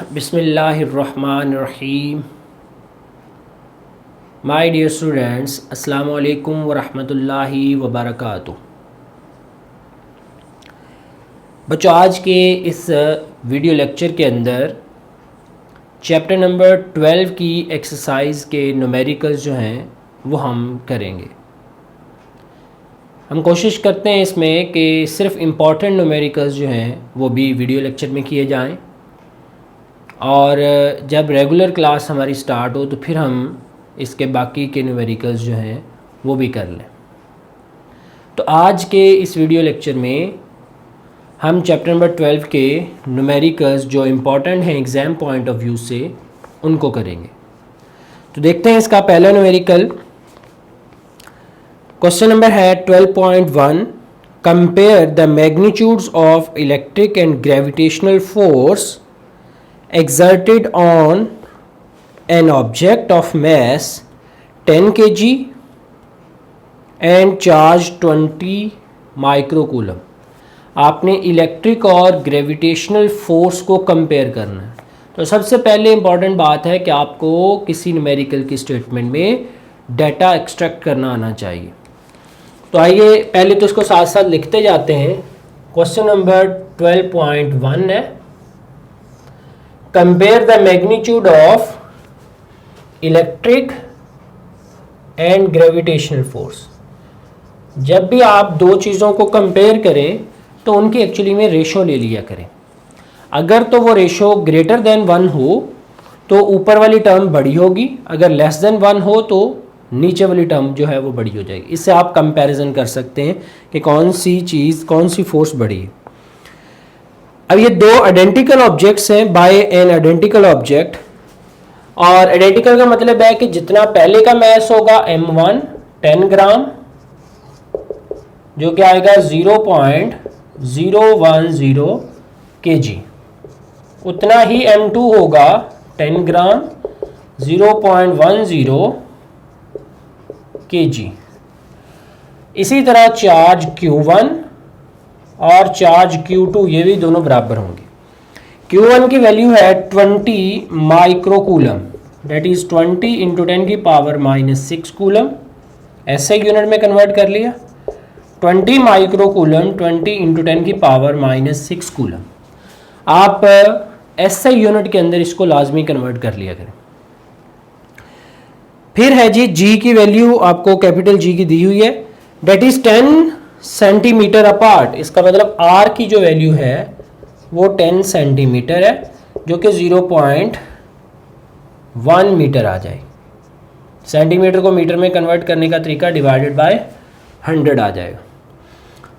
बिस्मिल्लाहिर्रहमानिर्रहीम। My dear students, अस्सलामु अलैकुम वरहमतुल्लाहि वबरकातुहू। बच्चों, आज के इस वीडियो लेक्चर के अंदर चैप्टर नंबर 12 की एक्सरसाइज के न्यूमेरिकल्स जो हैं वो हम करेंगे। हम कोशिश करते हैं इसमें कि सिर्फ इम्पॉर्टेंट न्यूमेरिकल्स जो हैं वो भी वीडियो लेक्चर में किए जाएं, और जब रेगुलर क्लास हमारी स्टार्ट हो तो फिर हम इसके बाकी के न्यूमेरिकल्स जो हैं वो भी कर लें। तो आज के इस वीडियो लेक्चर में हम चैप्टर नंबर 12 के न्यूमेरिकल्स जो इम्पॉर्टेंट हैं एग्ज़ाम पॉइंट ऑफ व्यू से उनको करेंगे। तो देखते हैं इसका पहला न्यूमेरिकल। क्वेश्चन नंबर है 12.1। Compare the magnitudes of electric and gravitational force exerted on an object of mass 10 kg and charge 20 microcoulomb. आपने इलेक्ट्रिक और ग्रेविटेशनल फोर्स को कंपेयर करना है। तो सबसे पहले इंपॉर्टेंट बात है कि आपको किसी न्यूमेरिकल की स्टेटमेंट में डाटा एक्सट्रैक्ट करना आना चाहिए। तो आइए पहले तो इसको साथ साथ लिखते जाते हैं। क्वेश्चन नंबर 12.1 है, compare the magnitude of electric and gravitational force. जब भी आप दो चीज़ों को कंपेयर करें तो उनकी एक्चुअली में रेशो ले लिया करें। अगर तो वो रेशो ग्रेटर देन 1 हो तो ऊपर वाली टर्म बड़ी होगी, अगर लेस देन 1 हो तो नीचे वाली टर्म जो है वो बड़ी हो जाएगी। इससे आप कंपैरिजन कर सकते हैं कि कौन सी चीज़, कौन सी फोर्स बड़ी है। अब ये दो आइडेंटिकल ऑब्जेक्ट्स हैं बाय एन आइडेंटिकल ऑब्जेक्ट, और आइडेंटिकल का मतलब है कि जितना पहले का मैस होगा m1 10 ग्राम, जो कि आएगा 0.010 kg, उतना ही m2 होगा 10 ग्राम 0.10 kg। इसी तरह चार्ज q1 और चार्ज Q2 ये भी दोनों बराबर होंगे। Q1 की वैल्यू है 20 माइक्रोकूलम, दैट इज 20 इंटू 10 की पावर -6 कूलम। ऐसे यूनिट में कन्वर्ट कर लिया, 20 माइक्रोकूलम 20 इंटू 10 की पावर -6 कूलम। आप ऐसे यूनिट के अंदर इसको लाजमी कन्वर्ट कर लिया करें। फिर है जी G की वैल्यू आपको कैपिटल G की दी हुई है, दैट इज 10 सेंटीमीटर अपार्ट। इसका मतलब R की जो वैल्यू है वो 10 सेंटीमीटर है, जो कि 0.1 मीटर आ जाए। सेंटीमीटर को मीटर में कन्वर्ट करने का तरीका डिवाइडेड बाय 100 आ जाएगा।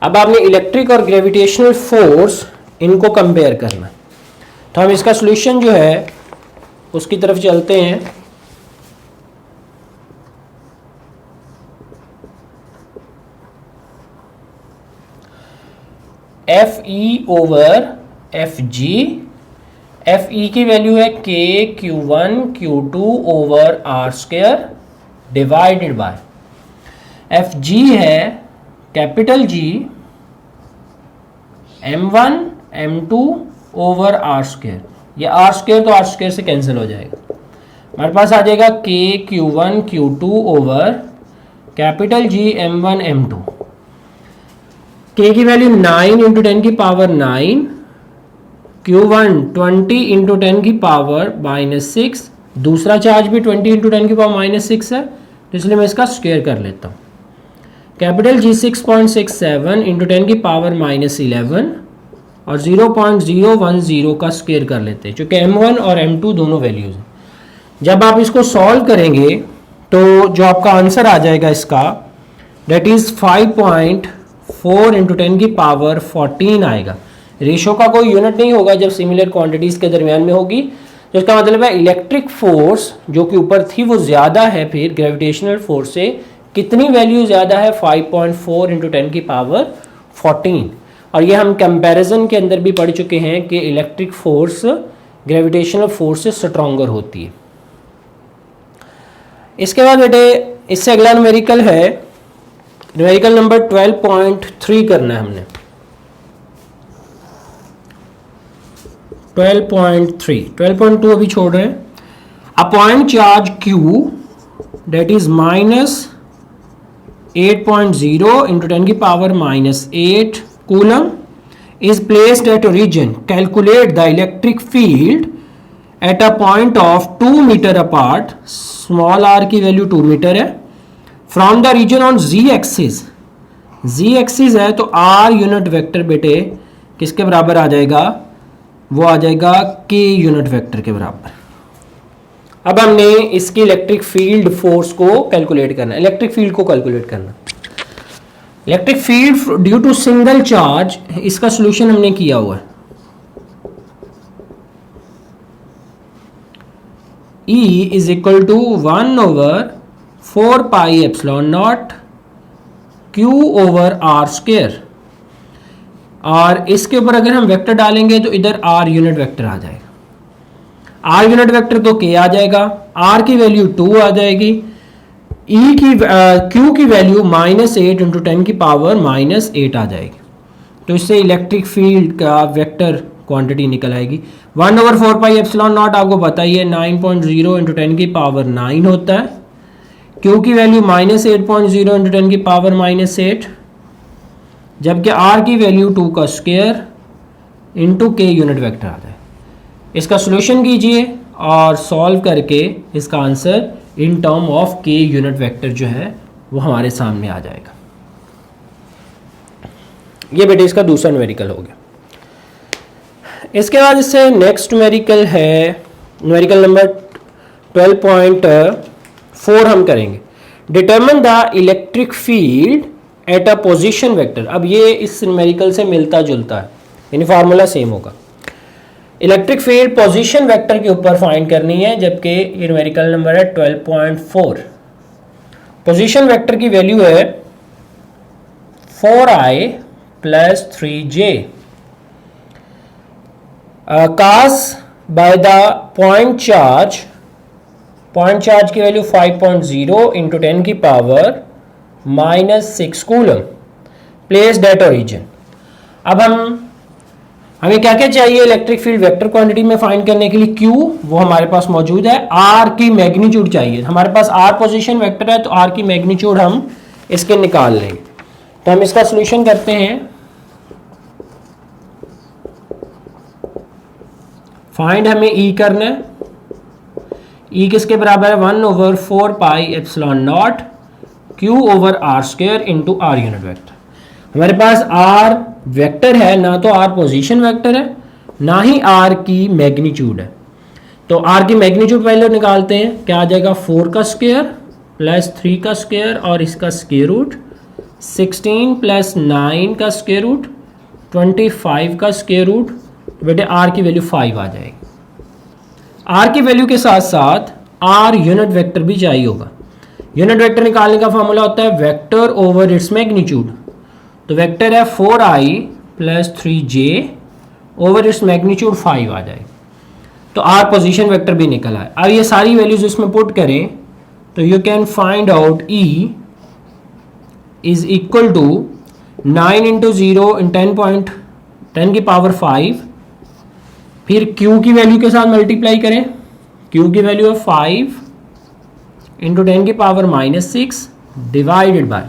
अब आपने इलेक्ट्रिक और ग्रेविटेशनल फोर्स इनको कंपेयर करना, तो हम इसका सॉल्यूशन जो है उसकी तरफ चलते हैं। FE ओवर FG, FE की वैल्यू है K Q1 Q2 over R square divided by FG है capital G M1 M2 over R square. ये R स्क्वायर तो R स्क्वायर से कैंसिल हो जाएगा, हमारे पास आ जाएगा K Q1 Q2 over capital G M1 M2। K की वैल्यू 9 इंटू 10 की पावर 9, Q1 20 इंटू 10 की पावर -6, दूसरा चार्ज भी 20 इंटू 10 की पावर -6 है, तो इसलिए मैं इसका स्क्वायर कर लेता हूँ। कैपिटल G 6.67 इंटू 10 की पावर -11 और 0.010 का स्क्वायर कर लेते हैं, क्योंकि M1 और M2 दोनों वैल्यूज हैं। जब आप इसको सॉल्व करेंगे तो जो आपका आंसर आ जाएगा इसका, डेट इज 5.4 इंटू 10 की पावर 14 आएगा। रेशो का कोई यूनिट नहीं होगा जब सिमिलर क्वांटिटीज के दरमियान में होगी, तो इसका मतलब है इलेक्ट्रिक फोर्स जो कि ऊपर थी वो ज़्यादा है फिर ग्रेविटेशनल फोर्स से। कितनी वैल्यू ज़्यादा है? 5.4 इंटू 10 की पावर 14। और ये हम कंपैरिजन के अंदर भी पढ़ चुके हैं कि इलेक्ट्रिक फोर्स ग्रेविटेशनल फोर्स से स्ट्रॉन्गर होती है। इसके बाद बेटे इससे अगला न्यूमेरिकल है, न्यूमेरिकल नंबर 12.3 करना है हमने। 12.3, 12.2 अभी छोड़ रहे हैं। अ point charge Q that is minus 8.0 into 10 की power -8 coulomb is placed at origin. Calculate the electric field at a point of 2 meter apart. Small r की वैल्यू 2 मीटर है। From the region on z axis, z axis है तो r unit vector बेटे किसके बराबर आ जाएगा? वो आ जाएगा k यूनिट वेक्टर के बराबर। अब हमने इसकी इलेक्ट्रिक फील्ड फोर्स को कैलकुलेट करना है, इलेक्ट्रिक फील्ड को कैलकुलेट करना। Electric field due to single charge, इसका सॉल्यूशन हमने किया हुआ है। E is equal to 1/4 pi epsilon naught Q over R square, और इसके ऊपर अगर हम वेक्टर डालेंगे तो इधर R यूनिट वेक्टर आ जाएगा। R यूनिट वेक्टर तो K आ जाएगा, R की वैल्यू 2 आ जाएगी, Q की वैल्यू -8 इंटू 10 की पावर -8 आ जाएगी। तो इससे इलेक्ट्रिक फील्ड का वेक्टर क्वांटिटी निकल आएगी। 1/4 पाई एप्सिलॉन नॉट आपको पता ही है 9.0 इंटू 10 की पावर 9 होता है। Q की वैल्यू -8.0 इंटू 10 की पावर -8, जबकि R की वैल्यू 2 का square into K unit vector आ जाए। इसका सॉल्यूशन कीजिए और सॉल्व करके इसका answer in term of K unit vector जो है वो हमारे सामने आ जाएगा। ये बेटे इसका दूसरा न्यूमेरिकल हो गया। इसके बाद इससे नेक्स्ट न्यूमेरिकल है न्यूमेरिकल नंबर 12.4 हम करेंगे। Determine the electric field at a position vector. अब ये इस न्यूमेरिकल से मिलता जुलता है, यानी फार्मूला सेम होगा। इलेक्ट्रिक फील्ड पोजीशन वेक्टर के ऊपर फाइंड करनी है, जबकि ये न्यूमेरिकल नंबर है 12.4। पोजीशन वेक्टर की वैल्यू है 4i प्लस 3j कास बाय द पॉइंट चार्ज की वैल्यू 5.0 इंटू 10 की power -6 coulomb placed at origin. अब हमें क्या क्या चाहिए इलेक्ट्रिक फील्ड वेक्टर क्वांटिटी में फाइंड करने के लिए? Q वो हमारे पास मौजूद है, R की मैग्नीट्यूड चाहिए। हमारे पास R पोजीशन वेक्टर है तो R की मैग्नीट्यूड हम इसके निकाल लेंगे। तो हम इसका सॉल्यूशन करते हैं। फाइंड हमें E करना है। E किसके बराबर है? 1/4 pi epsilon naught Q over R square into R unit vector. हमारे पास R वेक्टर है, ना तो R पोजीशन वेक्टर है ना ही R की मैग्नीट्यूड है। तो R की मैग्नीट्यूड पहले निकालते हैं। क्या आ जाएगा? 4 का स्क्वायर प्लस 3 का स्क्वायर और इसका स्क्वायर रूट, 16 प्लस 9 का स्क्वायर रूट, 25 का स्क्वायर रूट। बेटे R की वैल्यू 5 आ जाएगी। R की वैल्यू के साथ साथ R यूनिट वेक्टर भी चाहिए होगा। यूनिट वेक्टर निकालने का फॉर्मूला होता है वेक्टर ओवर इट्स मैग्नीट्यूड। तो वेक्टर है 4i plus 3j over its magnitude 5 आ जाएगी। तो R पोजीशन वेक्टर भी निकला है। अब ये सारी वैल्यूज इसमें पुट करें तो you can find out E is equal to 9 into 0 in 10 की पावर 5, फिर Q की वैल्यू के साथ मल्टीप्लाई करें। Q की वैल्यू है 5 इंटू 10 की power -6 divided by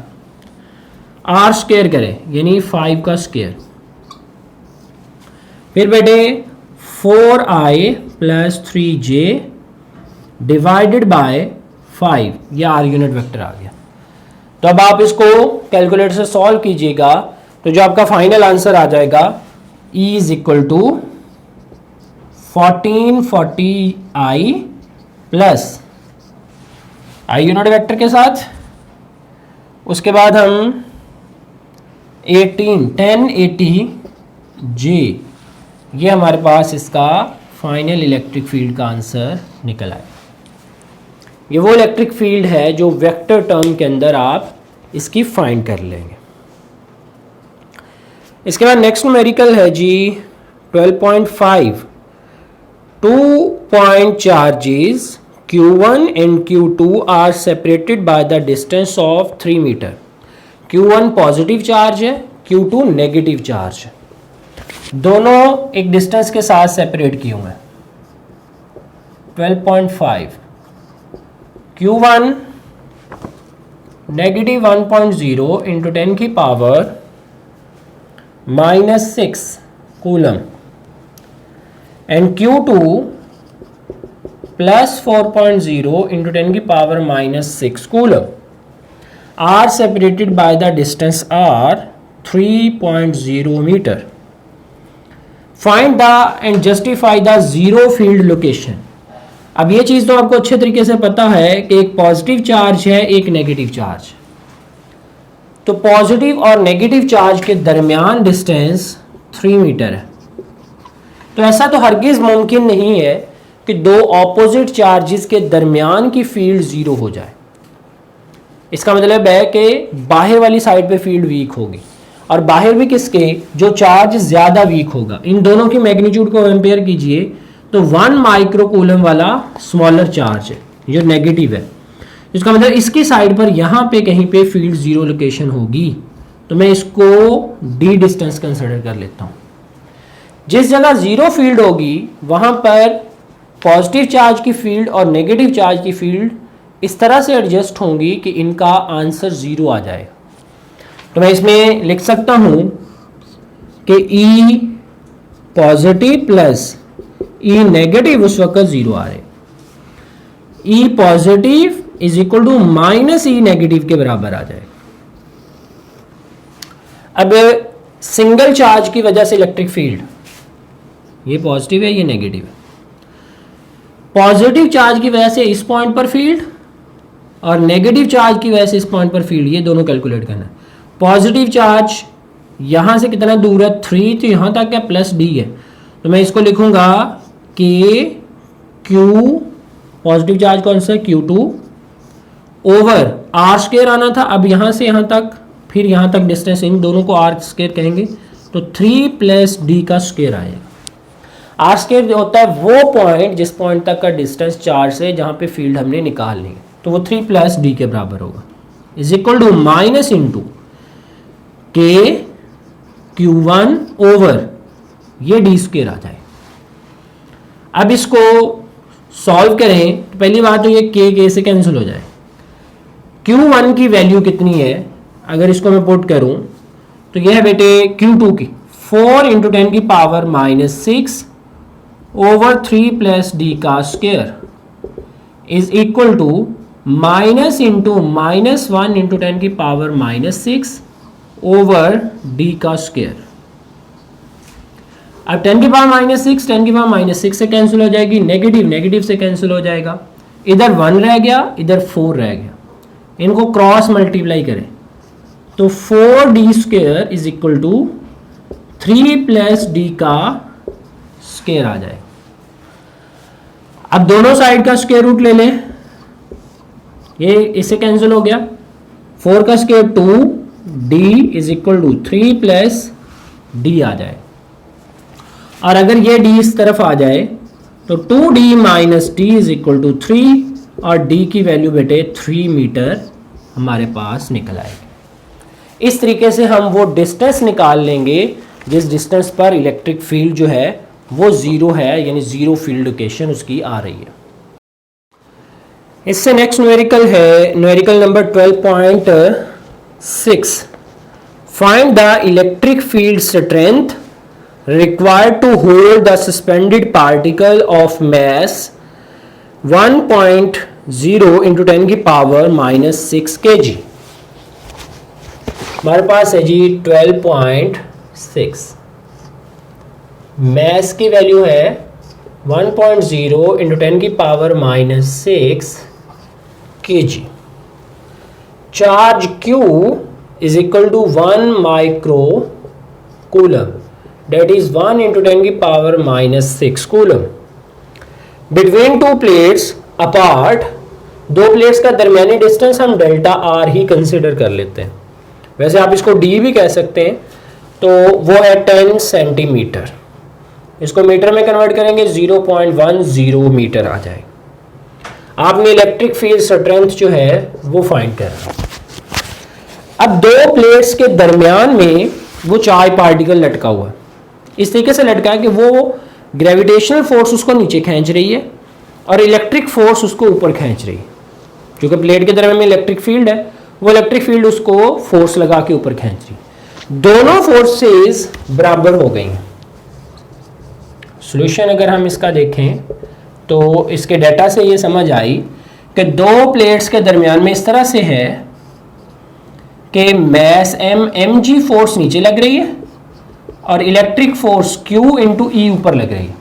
R square करें, यानी 5 का स्क्वायर। फिर बेटे 4i plus 3j divided by 5, यह R यूनिट वेक्टर आ गया। तो अब आप इसको कैलकुलेटर से सॉल्व कीजिएगा तो जो आपका फाइनल आंसर आ जाएगा E is equal to 1440i plus I unit vector के साथ, उसके बाद हम 1080j, ये हमारे पास इसका फाइनल इलेक्ट्रिक फील्ड का आंसर निकल आया। ये वो इलेक्ट्रिक फील्ड है जो वेक्टर टर्म के अंदर आप इसकी फाइंड कर लेंगे। इसके बाद नेक्स्ट न्यूमेरिकल है जी 12.5। 2 point charges Q1 and Q2 are separated by the distance of 3 metre. Q1 positive charge है, Q2 नेगेटिव चार्ज है। दोनों एक डिस्टेंस के साथ सेपरेट किए हुए हैं। 12.5 Q1 नेगेटिव 1.0 इंटू 10 की power -6 coulomb and Q2 plus 4.0 into 10 की power -6 coulomb are separated by the distance R 3.0 metre. Find the and justify the zero field location. अब ये चीज तो आपको अच्छे तरीके से पता है कि एक पॉजिटिव चार्ज है, एक नेगेटिव चार्ज। तो पॉजिटिव और नेगेटिव चार्ज के दरमियान डिस्टेंस 3 मीटर है। तो ऐसा तो हरगिज मुमकिन नहीं है कि दो ऑपोजिट चार्जेस के दरमियान की फील्ड जीरो हो जाए। इसका मतलब है कि बाहर वाली साइड पे फील्ड वीक होगी, और बाहर भी किसके, जो चार्ज ज्यादा वीक होगा। इन दोनों की मैग्नीट्यूड को कंपेयर कीजिए तो 1 माइक्रोकूलम वाला स्मॉलर चार्ज है जो नेगेटिव है। इसका मतलब इसकी साइड पर यहां पे कहीं पे फील्ड जीरो लोकेशन होगी। तो मैं इसको डी डिस्टेंस कंसिडर कर लेता हूं। जिस जगह जीरो फील्ड होगी वहां पर पॉजिटिव चार्ज की फील्ड और नेगेटिव चार्ज की फील्ड इस तरह से एडजस्ट होंगी कि इनका आंसर जीरो आ जाएगा। तो मैं इसमें लिख सकता हूं कि E positive plus E negative उस वक्त जीरो आ रहे। E positive is equal to minus E negative के बराबर आ जाएगा। अब सिंगल चार्ज की वजह से इलेक्ट्रिक फील्ड, ये पॉजिटिव है ये नेगेटिव है। पॉजिटिव चार्ज की वजह से इस पॉइंट पर फील्ड और नेगेटिव चार्ज की वजह से इस पॉइंट पर फील्ड, ये दोनों कैलकुलेट करना है। पॉजिटिव चार्ज यहां से कितना दूर है 3, तो यहां तक है प्लस डी है। तो मैं इसको लिखूंगा कि Q पॉजिटिव चार्ज कौन सा है Q2 ओवर आर स्क्वायर आना था। अब यहां से यहां तक फिर यहां तक डिस्टेंस, इन दोनों को आर स्क्वायर कहेंगे तो 3 प्लस डी का स्क्वायर आएगा। आर स्क्वायर होता है वो पॉइंट जिस पॉइंट तक का डिस्टेंस चार्ज से जहां पे फील्ड हमने निकालनी है, तो वो 3 प्लस डी के बराबर होगा is equal to minus into के Q1 ओवर ये डी स्क्वायर आ जाए। अब इसको सॉल्व करें तो पहली बात तो ये के से कैंसिल हो जाए। Q1 की वैल्यू कितनी है, अगर इसको मैं पुट करूं तो यह है बेटे Q2 की 4 इंटू 10 की पावर -6 ओवर 3 प्लस डी का square is equal to minus into -1 into 10 की पावर -6 ओवर डी का स्क्वायर। अब 10 की पावर -6 10 की पावर -6 से कैंसिल हो जाएगी, नेगेटिव नेगेटिव से कैंसिल हो जाएगा, इधर 1 रह गया इधर 4 रह गया। इनको क्रॉस मल्टीप्लाई करें तो 4d square is equal to 3 plus D का स्क्वायर आ जाएगा। अब दोनों साइड का स्क्वायर रूट ले लें, ये इससे कैंसिल हो गया। 4 का square 2, d is equal to 3 plus D आ जाए। और अगर ये d इस तरफ आ जाए तो 2d minus D is equal to 3 और d की वैल्यू बेटे 3 मीटर हमारे पास निकल आएगी। इस तरीके से हम वो डिस्टेंस निकाल लेंगे जिस डिस्टेंस पर इलेक्ट्रिक फील्ड जो है वो जीरो है, यानी जीरो फील्ड लोकेशन उसकी आ रही है। इससे नेक्स्ट न्यूमेरिकल है numerical number 12.6। Find the electric field strength required to hold the suspended particle of mass 1.0 into 10 की पावर -6 kg। हमारे पास है जी 12.6, मैस की वैल्यू है 1.0 इंटू 10 की power -6 kg। Charge Q is equal to 1 micro coulomb, that is 1 into 10 की power -6 coulomb. Between two plates apart, दो plates का दरमियानी डिस्टेंस हम डेल्टा आर ही कंसिडर कर लेते हैं। वैसे आप इसको डी भी कह सकते हैं, तो वो है 10 सेंटीमीटर। इसको मीटर में कन्वर्ट करेंगे 0.10 मीटर आ जाए। आपने इलेक्ट्रिक फील्ड स्ट्रेंथ जो है वो फाइंड करना। अब दो प्लेट्स के दरमियान में वो चार्ज पार्टिकल लटका हुआ है। इस तरीके से लटका है कि वो ग्रेविटेशनल फोर्स उसको नीचे खींच रही है और इलेक्ट्रिक फोर्स उसको ऊपर खींच रही है। क्योंकि प्लेट के दरमियान में इलेक्ट्रिक फील्ड है, वो इलेक्ट्रिक फील्ड उसको फोर्स लगा के ऊपर खींच रही है। दोनों फोर्सेस बराबर हो गई हैं। सॉल्यूशन अगर हम इसका देखें तो इसके डाटा से ये समझ आई कि दो प्लेट्स के दरमियान में इस तरह से है कि मैस एम जी फोर्स नीचे लग रही है और इलेक्ट्रिक फोर्स Q इंटू ई ऊपर लग रही है।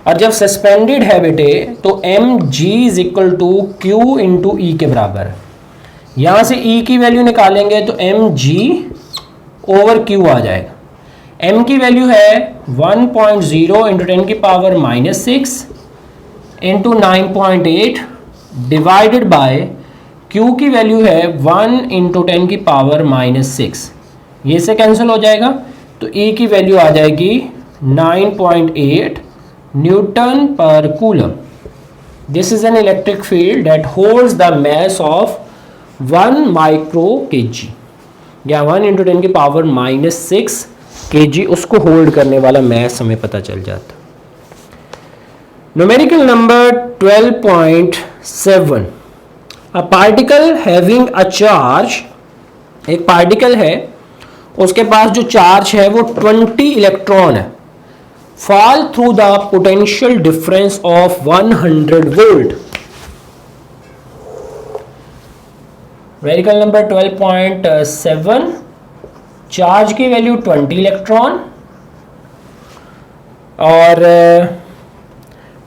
और जब सस्पेंडेड है बेटे तो M G is equal to Q into E के बराबर है। यहाँ से ई की वैल्यू निकालेंगे तो एम जी ओवर क्यू आ जाएगा। एम की वैल्यू है 1.0 इंटू 10 की power -6 into 9.8 divided by Q की वैल्यू है 1 इंटू 10 की पावर -6। ये से कैंसिल हो जाएगा तो ई की वैल्यू आ जाएगी 9.8 न्यूटन पर coulomb. This is an electric field that holds the mass of 1 micro KG या 1 इंटू 10 की पावर -6 केजी उसको होल्ड करने वाला मास हमें पता चल जाता। Numerical number 12.7 a particle having a charge, एक पार्टिकल है उसके पास जो चार्ज है वो 20 इलेक्ट्रॉन है, fall through the potential difference of 100 volt. Numerical number 12.7 charge की वैल्यू 20 इलेक्ट्रॉन और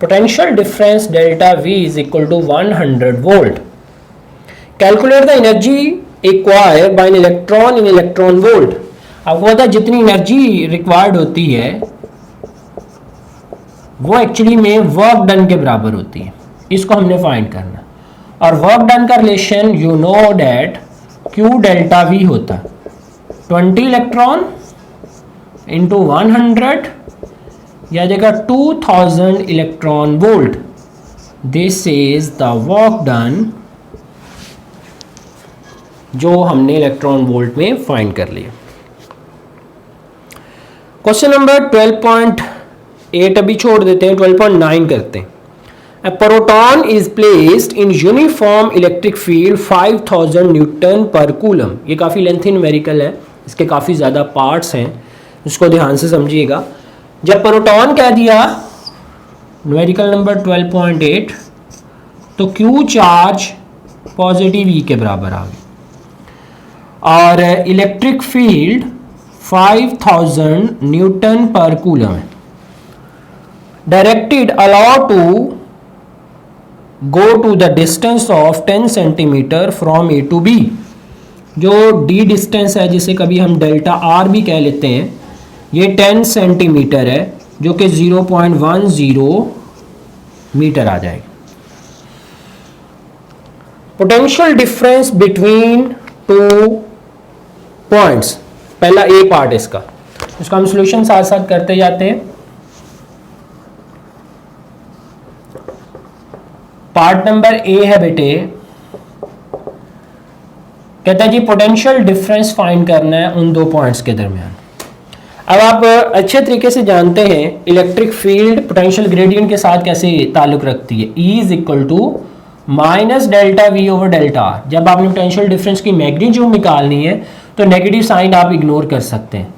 potential difference delta V is equal to 100 volt. Calculate the energy acquired by an electron in electron volt. आपको पता है जितनी energy required होती है वो actually में वर्क डन के बराबर होती है, इसको हमने फाइंड करना। और वर्क डन का relation you know that Q delta we होता है 20 इलेक्ट्रॉन इंटू 100 या जगह 2000 electron volt. This is the work done जो हमने इलेक्ट्रॉन वोल्ट में फाइंड कर लिया। क्वेश्चन नंबर 12.8 अभी छोड़ देते हैं, 12.9 करते हैं। A proton is placed in uniform electric field 5000 Newton पर कूलम। ये काफ़ी लेंथी न्यूमेरिकल है, इसके काफ़ी ज़्यादा पार्ट्स हैं, इसको ध्यान से समझिएगा। जब प्रोटॉन कह दिया न्यूमेरिकल नंबर 12.8 तो Q चार्ज पॉजिटिव E के बराबर आ गया और इलेक्ट्रिक फील्ड 5000 न्यूटन पर कूलम है। Directed allow to go to the distance of 10 centimeter from A to B। जो D डिस्टेंस है जिसे कभी हम डेल्टा R भी कह लेते हैं, ये 10 सेंटीमीटर है जो कि 0.10 मीटर आ जाएगा। Potential difference between two points, पहला ए पार्ट इसका हम सॉल्यूशन साथ साथ करते जाते हैं। पार्ट नंबर ए है बेटे, कहता है जी पोटेंशियल डिफरेंस फाइंड करना है उन दो पॉइंट्स के दरमियान। अब आप अच्छे तरीके से जानते हैं इलेक्ट्रिक फील्ड पोटेंशियल ग्रेडियंट के साथ कैसे ताल्लुक रखती है। E is equal to minus delta V over delta R. जब आपने पोटेंशियल डिफरेंस की मैग्नीट्यूड निकालनी है तो नेगेटिव साइन आप इग्नोर कर सकते हैं।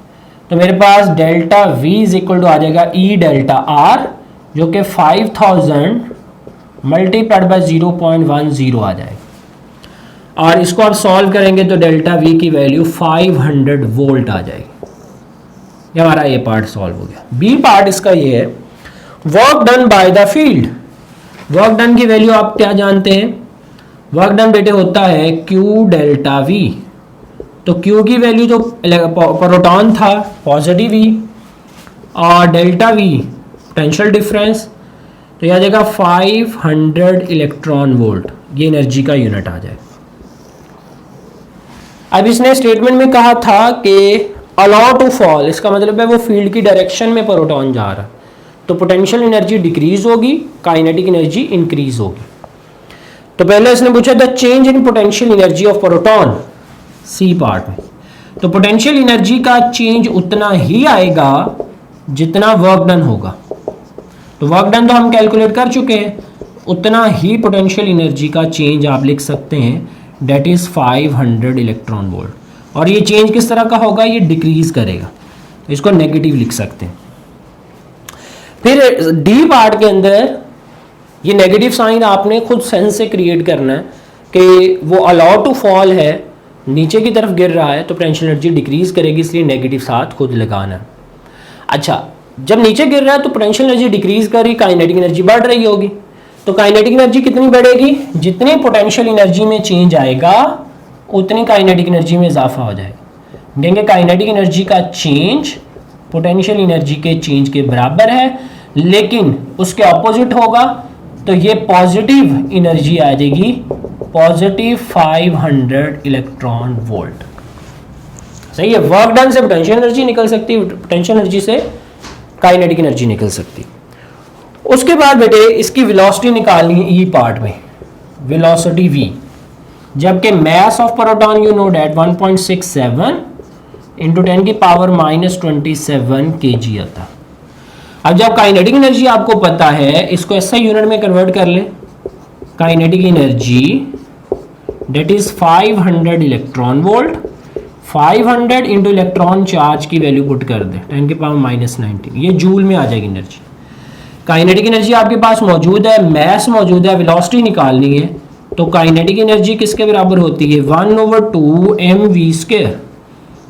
तो मेरे पास delta V is equal to आ जाएगा E डेल्टा आर जो कि 5000 मल्टीप्लाइड बाय 0.10 आ जाएगा और इसको आप सॉल्व करेंगे तो डेल्टा V की वैल्यू 500 वोल्ट आ जाएगी। ये हमारा ये पार्ट सॉल्व हो गया। बी पार्ट इसका ये है work done by the field. Work done की वैल्यू आप क्या जानते हैं? वर्क डन बेटे होता है Q डेल्टा V। तो Q की वैल्यू जो प्रोटॉन था पॉजिटिव E और डेल्टा V पोटेंशियल डिफरेंस, तो यह आ जाएगा 500 इलेक्ट्रॉन वोल्ट। ये एनर्जी का यूनिट आ जाएगा। अब इसने स्टेटमेंट में कहा था कि अलाउ टू फॉल, इसका मतलब है वो फील्ड की डायरेक्शन में प्रोटॉन जा रहा है तो पोटेंशियल एनर्जी डिक्रीज होगी, काइनेटिक एनर्जी इंक्रीज होगी। तो पहले इसने पूछा the change in potential energy of proton, C part में। तो पोटेंशियल एनर्जी का चेंज उतना ही आएगा जितना वर्क डन होगा, तो वर्क डन तो हम कैलकुलेट कर चुके हैं, उतना ही पोटेंशियल एनर्जी का चेंज आप लिख सकते हैं, डेट इज 500 इलेक्ट्रॉन वोल्ट। और ये चेंज किस तरह का होगा, ये डिक्रीज करेगा, इसको नेगेटिव लिख सकते हैं। फिर डी पार्ट के अंदर ये नेगेटिव साइन आपने खुद सेंस से क्रिएट करना है कि वो अलाउ टू फॉल है, नीचे की तरफ गिर रहा है तो पोटेंशियल एनर्जी डिक्रीज करेगी, इसलिए नेगेटिव साथ खुद लगाना है। अच्छा, जब नीचे गिर रहा है तो पोटेंशियल एनर्जी डिक्रीज कर रही, काइनेटिक एनर्जी बढ़ रही होगी, तो काइनेटिक एनर्जी कितनी बढ़ेगी, जितनी पोटेंशियल एनर्जी में चेंज आएगा उतनी काइनेटिक एनर्जी में इजाफा हो जाएगा। देंगे काइनेटिक एनर्जी का चेंज पोटेंशियल एनर्जी के चेंज के बराबर है, लेकिन उसके ऑपोजिट होगा, तो ये पॉजिटिव एनर्जी आ जाएगी, पॉजिटिव 500 इलेक्ट्रॉन वोल्ट। सही है, वर्क डन से पोटेंशियल एनर्जी निकल सकती है, पोटेंशियल एनर्जी से काइनेटिक एनर्जी निकल सकती। उसके बाद बेटे इसकी वेलोसिटी निकालनी ई पार्ट में, वेलोसिटी v, जबकि mass of proton you know that 1.67 into 10 की पावर -27 kg आता। अब जब काइनेटिक एनर्जी आपको पता है, इसको ऐसा यूनिट में कन्वर्ट कर ले, kinetic energy date is 500 electron volt, 500 into electron charge की वैल्यू पुट कर दे 10 की पावर -19, ये जूल में आ जाएगी एनर्जी। काइनेटिक एनर्जी आपके पास मौजूद है, मास मौजूद है, वेलोसिटी निकालनी है, तो काइनेटिक एनर्जी किसके बराबर होती है, 1/2 mv²।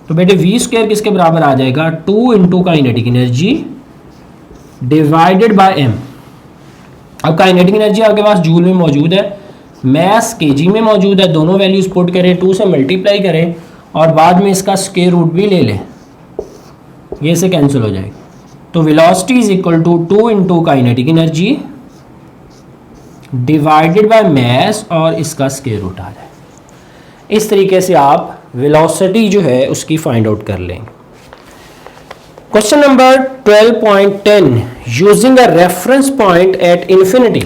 तो बेटे v² किसके बराबर आ जाएगा, 2 into kinetic energy divided bye m। अब काइनेटिक एनर्जी आपके पास जूल में मौजूद है, मास केजी में मौजूद है, दोनों वैल्यूज पुट करें, 2 से मल्टीप्लाई करें और बाद में इसका स्क्वायर रूट भी ले लें, ये से कैंसिल हो जाएगा। तो velocity is equal to 2 into kinetic energy divided by mass और इसका स्क्वायर रूट आ जाए। इस तरीके से आप वेलोसिटी जो है उसकी फाइंड आउट कर लेंगे। Question number 12.10, using a reference point at infinity.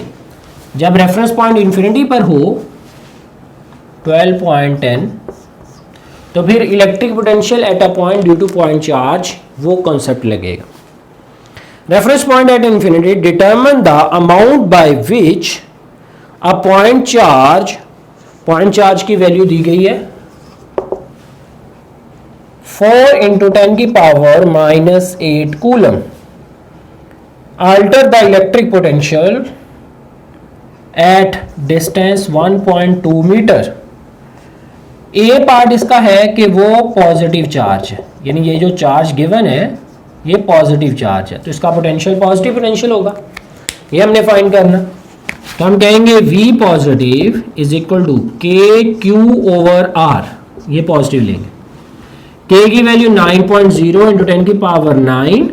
जब रेफरेंस पॉइंट इंफिनिटी पर हो 12.10, तो फिर electric potential at a point due to point charge, वो कॉन्सेप्ट लगेगा। Reference point at infinity, determine the amount by which a point charge की value दी गई है 4 इंटू 10 की power -8 coulomb, alter the electric potential at distance 1.2 metre. A part इसका है कि वो पॉजिटिव चार्ज है, यानी ये जो चार्ज गिवन है ये पॉजिटिव चार्ज है, तो इसका पोटेंशियल पॉजिटिव पोटेंशियल होगा, ये हमने फाइंड करना। तो हम कहेंगे V positive is equal to KQ/R, ये पॉजिटिव लेंगे, K की वैल्यू 9.0 इंटू 10 की पावर 9,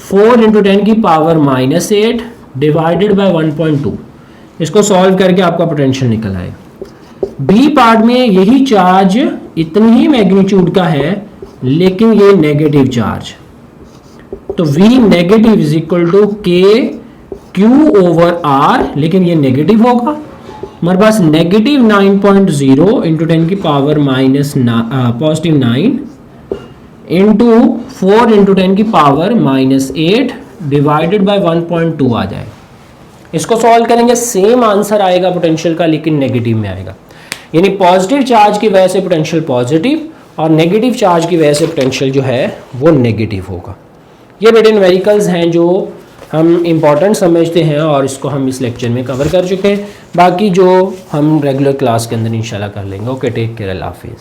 4 इंटू 10 की पावर -8 डिवाइडेड बाय 1.2। इसको सॉल्व करके आपका पोटेंशियल निकल आएगा। बी पार्ट में यही चार्ज इतनी ही मैग्नीट्यूड का है, लेकिन ये नेगेटिव चार्ज, तो V negative is equal to KQ/R, लेकिन ये नेगेटिव होगा। हमारे पास नेगेटिव 9.0 इंटू 10 की पावर पॉजिटिव 9 इंटू 4 इंटू 10 की पावर -8 डिवाइडेड बाय 1.2 आ जाएगा। इसको सॉल्व करेंगे, सेम आंसर आएगा पोटेंशियल का, लेकिन नेगेटिव में आएगा, यानी पॉजिटिव चार्ज की वजह से पोटेंशियल पॉजिटिव और नेगेटिव चार्ज की वजह से पोटेंशियल जो है वो नेगेटिव होगा। ये बेटे न्यूमेरिकल्स हैं जो हम इम्पॉर्टेंट समझते हैं और इसको हम इस लेक्चर में कवर कर चुके हैं। बाकी जो हम रेगुलर क्लास के अंदर इंशाल्लाह कर लेंगे। ओके, टेक केयर, अल्लाह हाफिज़।